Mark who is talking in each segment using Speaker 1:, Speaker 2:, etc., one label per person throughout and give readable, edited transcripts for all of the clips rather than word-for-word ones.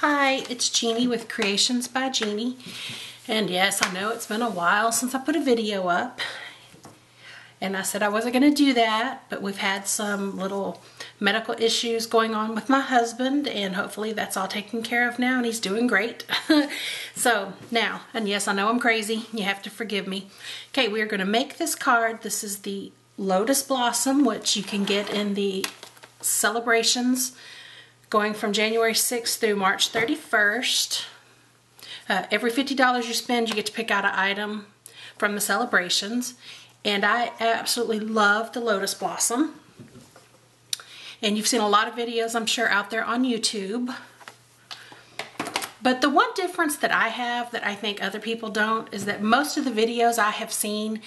Speaker 1: Hi, it's Jeannie with Creations by Jeannie. And yes, I know it's been a while since I put a video up. And I said I wasn't going to do that, but we've had some little medical issues going on with my husband, and hopefully that's all taken care of now, and he's doing great. So now, and yes, I know I'm crazy. You have to forgive me. Okay, we are going to make this card. This is the Lotus Blossom, which you can get in the celebrations going from January 6th through March 31st. Every $50 you spend, you get to pick out an item from the celebrations. And I absolutely love the Lotus Blossom. And you've seen a lot of videos, I'm sure, out there on YouTube. But the one difference that I have that I think other people don't is that most of the videos I have seen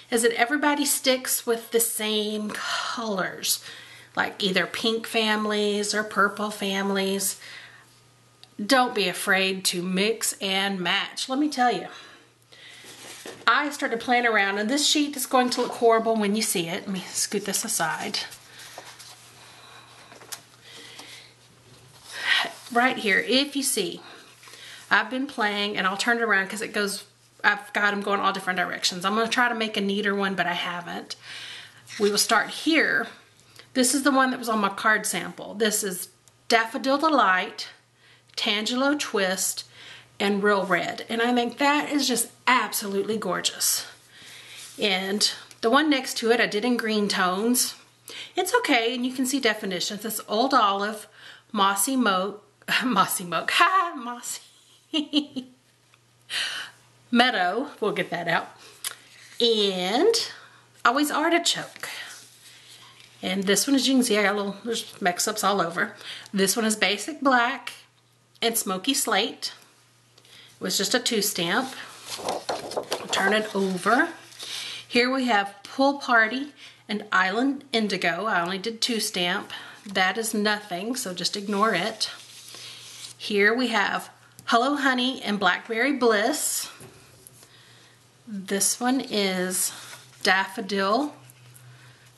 Speaker 1: is that everybody sticks with the same colors. Like either pink families or purple families. Don't be afraid to mix and match. Let me tell you. I started playing around, and this sheet is going to look horrible when you see it. Let me scoot this aside. Right here, if you see, I've been playing, and I'll turn it around because it goes, I've got them going all different directions. I'm going to try to make a neater one, but I haven't. We will start here. This is the one that was on my card sample. This is Daffodil Delight, Tangelo Twist, and Real Red. And I think that is just absolutely gorgeous. And the one next to it, I did in green tones. It's okay, and you can see definitions. It's Old Olive, Mossy Moke, Mossy Meadow, we'll get that out, and Always Artichoke. And this one, as you can see, I got little, there's mix-ups all over. This one is Basic Black and Smoky Slate. It was just a 2-stamp. Turn it over. Here we have Pool Party and Island Indigo. I only did 2-stamp. That is nothing, so just ignore it. Here we have Hello Honey and Blackberry Bliss. This one is Daffodil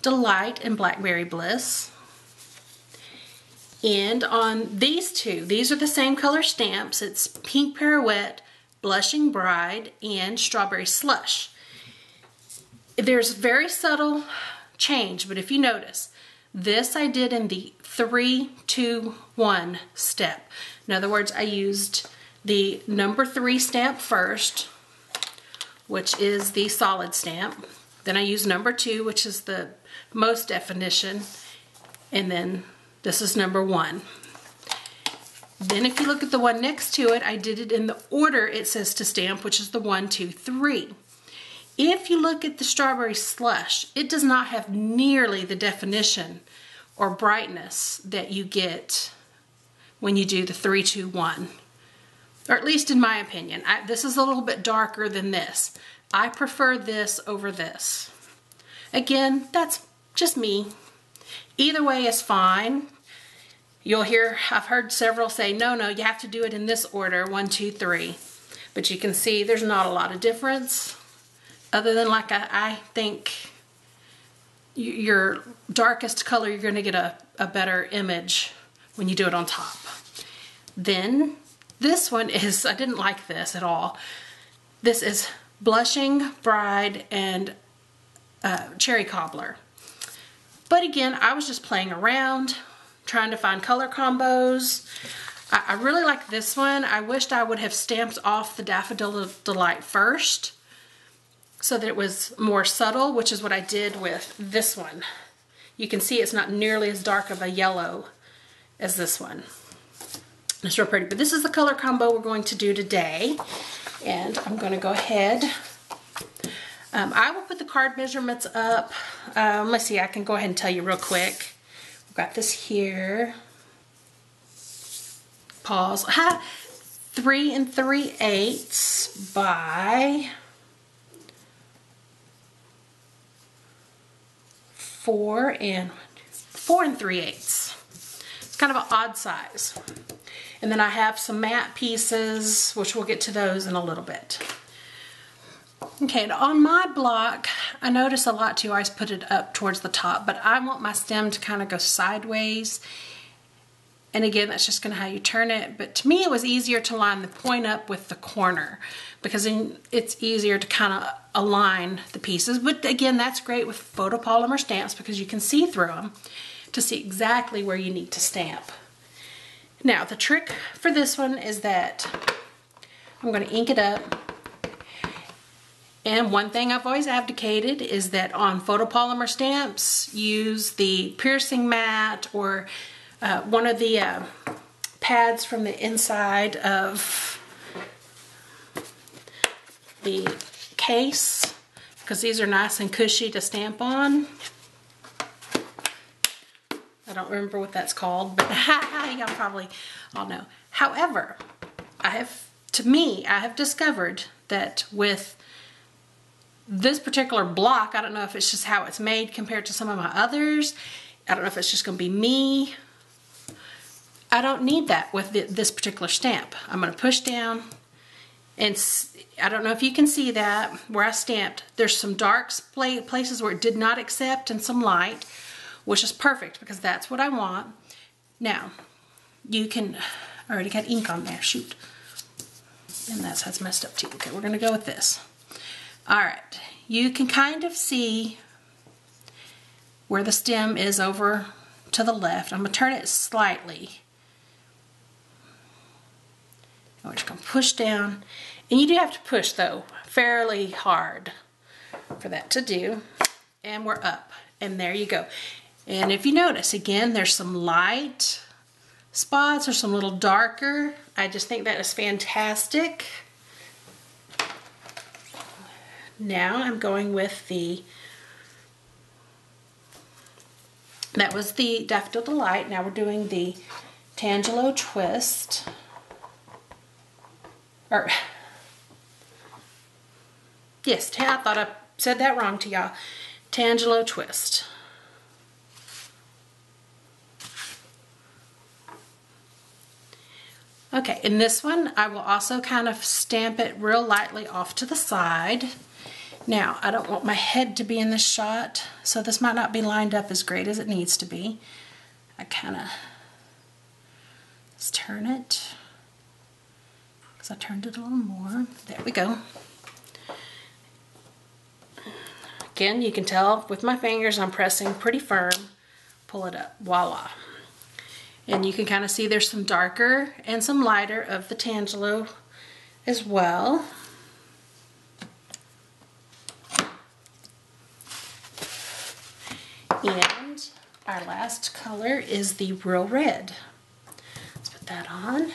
Speaker 1: Delight and Blackberry Bliss. And on these two, these are the same color stamps. It's Pink Pirouette, Blushing Bride, and Strawberry Slush. There's very subtle change, but if you notice, this I did in the 3, 2, 1 step. In other words, I used the number 3 stamp first, which is the solid stamp. Then I used number 2, which is the most definition, and then this is number 1. Then if you look at the one next to it, I did it in the order it says to stamp, which is the 1, 2, 3. If you look at the Strawberry Slush, it does not have nearly the definition or brightness that you get when you do the 3, 2, 1. Or at least in my opinion. This is a little bit darker than this. I prefer this over this. Again, that's just me. Either way is fine. You'll hear, I've heard several say, no, you have to do it in this order, 1, 2, 3. But you can see there's not a lot of difference. Other than, like, I think your darkest color, you're going to get a better image when you do it on top. Then this one is, I didn't like this at all. This is Blushing Bride and Cherry Cobbler. But again, I was just playing around, trying to find color combos. I really like this one. I wished I would have stamped off the Daffodil Delight first so that it was more subtle, which is what I did with this one. You can see it's not nearly as dark of a yellow as this one. It's real pretty, but this is the color combo we're going to do today. And I'm going to go ahead. I will put the card measurements up. Let's see, I can go ahead and tell you real quick. We've got this here. Pause. 3 3/8 by 4 3/8. It's kind of an odd size. And then I have some matte pieces, which we'll get to those in a little bit. Okay, and on my block, I notice a lot too, I always put it up towards the top, but I want my stem to kind of go sideways. And again, that's just kind of how you turn it. But to me, it was easier to line the point up with the corner because then it's easier to kind of align the pieces. But again, that's great with photopolymer stamps because you can see through them to see exactly where you need to stamp. Now, the trick for this one is that I'm going to ink it up. And one thing I've always advocated is that on photopolymer stamps, use the piercing mat or one of the pads from the inside of the case because these are nice and cushy to stamp on. I don't remember what that's called, but y'all probably all know. However, I have discovered that with this particular block, I don't know if it's just how it's made compared to some of my others. I don't know if it's just going to be me. I don't need that with this particular stamp. I'm going to push down, and I don't know if you can see that where I stamped. There's some dark places where it did not accept and some light, which is perfect because that's what I want. Now, you can, I already got ink on there, shoot. And that's how it's messed up too. Okay, we're going to go with this. All right, you can kind of see where the stem is over to the left. I'm going to turn it slightly. And we're just going to push down. And you do have to push, though, fairly hard for that to do. And we're up. And there you go. And if you notice, again, there's some light spots or some little darker. I just think that is fantastic. Now I'm going with that was the Daffodil Delight. Now we're doing the Tangelo Twist. Yes, I thought I said that wrong to y'all. Tangelo Twist. Okay, in this one, I will also kind of stamp it real lightly off to the side. Now, I don't want my head to be in this shot, so this might not be lined up as great as it needs to be. I kind of, let's turn it, because I turned it a little more. There we go. Again, you can tell with my fingers I'm pressing pretty firm. Pull it up, voila. And you can kind of see there's some darker and some lighter of the Tangelo as well. And our last color is the Real Red. Let's put that on.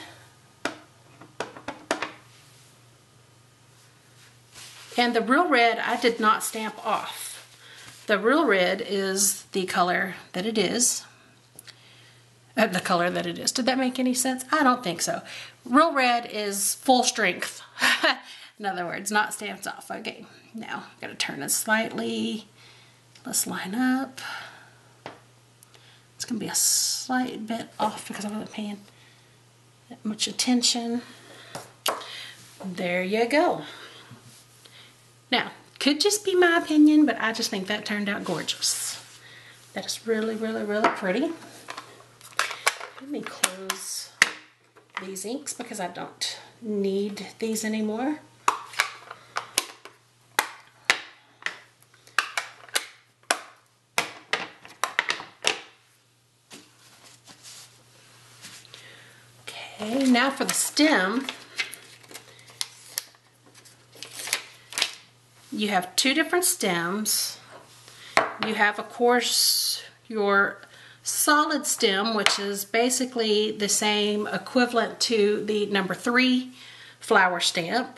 Speaker 1: And the Real Red I did not stamp off. The Real Red is the color that it is. The color that it is. Did that make any sense? I don't think so. Real Red is full strength. In other words, not stamped off. Okay, now I'm going to turn it slightly. Let's line up. It's going to be a slight bit off because I wasn't paying that much attention. There you go. Now, could just be my opinion, but I just think that turned out gorgeous. That is really, really, really pretty. Let me close these inks because I don't need these anymore. Okay, now for the stem. You have two different stems. You have, of course, your solid stem, which is basically the same equivalent to the number 3 flower stamp.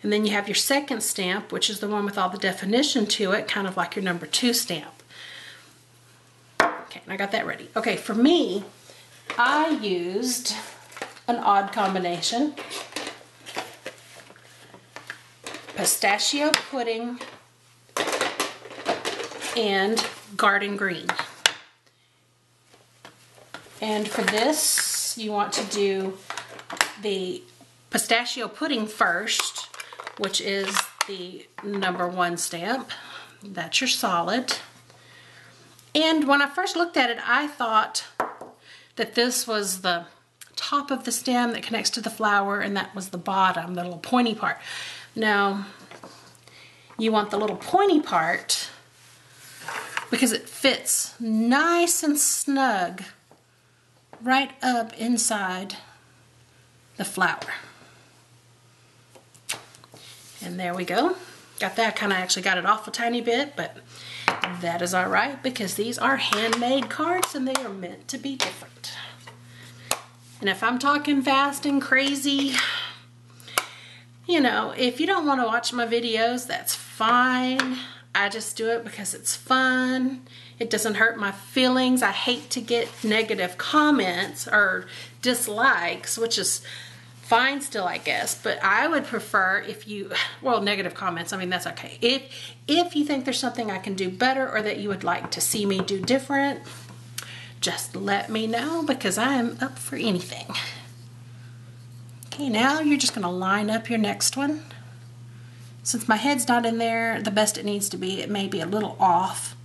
Speaker 1: And then you have your second stamp, which is the one with all the definition to it, kind of like your number 2 stamp. Okay, and I got that ready. Okay, for me, I used an odd combination. Pistachio pudding and garden green. And for this, you want to do the pistachio pudding first, which is the number 1 stamp. That's your solid. And when I first looked at it, I thought that this was the top of the stem that connects to the flower, and that was the bottom, the little pointy part. Now, you want the little pointy part because it fits nice and snug right up inside the flower. And there we go. Got that. Kind of actually got it off a tiny bit, but that is all right because these are handmade cards and they are meant to be different. And if I'm talking fast and crazy, you know, if you don't want to watch my videos, that's fine. I just do it because it's fun. It doesn't hurt my feelings. I hate to get negative comments or dislikes, which is fine still, I guess, but I would prefer if you, well, negative comments, I mean, that's okay. If you think there's something I can do better or that you would like to see me do different, just let me know because I am up for anything. Okay, now you're just gonna line up your next one. Since my head's not in there the best it needs to be, it may be a little off.